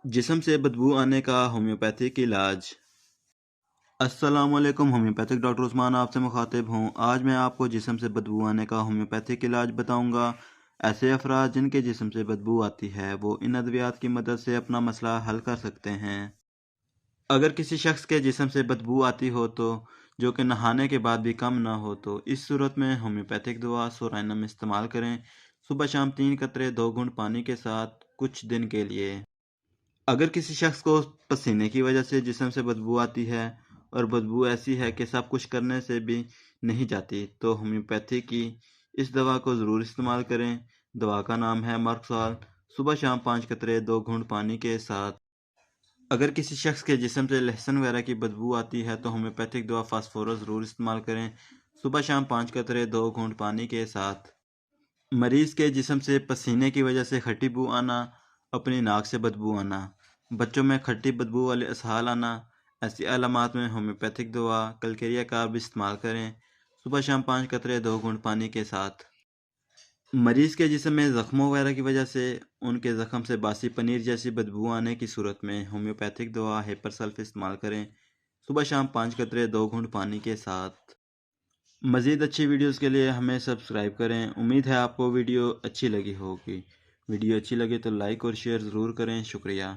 जिस्म से बदबू आने का होम्योपैथिक इलाज। अस्सलाम वालेकुम, होम्योपैथिक डॉक्टर उस्मान आपसे मुखातिब हूँ। आज मैं आपको जिस्म से बदबू आने का होम्योपैथिक इलाज बताऊँगा। ऐसे अफराद जिनके जिस्म से बदबू आती है वो इन अद्वियात की मदद से अपना मसला हल कर सकते हैं। अगर किसी शख्स के जिस्म से बदबू आती हो तो जो कि नहाने के बाद भी कम ना हो तो इस सूरत में होम्योपैथिक दवा सोराइनम इस्तेमाल करें। सुबह शाम 3 कतरे 2 घूंट पानी के साथ कुछ दिन के लिए। अगर किसी शख्स को पसीने की वजह से जिस्म से बदबू आती है और बदबू ऐसी है कि सब कुछ करने से भी नहीं जाती तो होम्योपैथी की इस दवा को ज़रूर इस्तेमाल करें। दवा का नाम है मर्कसाल। सुबह शाम 5 कतरे 2 घूंट पानी के साथ। अगर किसी शख्स के जिस्म से लहसुन वगैरह की बदबू आती है तो होम्योपैथिक दवा फास्फोरस ज़रूर इस्तेमाल करें। सुबह शाम 5 कतरे 2 घूंट पानी के साथ। मरीज के जिस्म से पसीने की वजह से खट्टी बू आना, अपनी नाक से बदबू आना, बच्चों में खट्टी बदबू वाले इसहाल आना, ऐसी अलामात में होम्योपैथिक दवा कलकेरिया कार्ब इस्तेमाल करें। सुबह शाम 5 कतरे 2 घूंट पानी के साथ। मरीज के जिस्म में ज़ख्मों वगैरह की वजह से उनके ज़ख्म से बासी पनीर जैसी बदबू आने की सूरत में होम्योपैथिक दवा हेपर सल्फ इस्तेमाल करें। सुबह शाम 5 कतरे 2 घूंट पानी के साथ। मज़ीद अच्छी वीडियोस के लिए हमें सब्सक्राइब करें। उम्मीद है आपको वीडियो अच्छी लगी होगी। वीडियो अच्छी लगे तो लाइक और शेयर ज़रूर करें। शुक्रिया।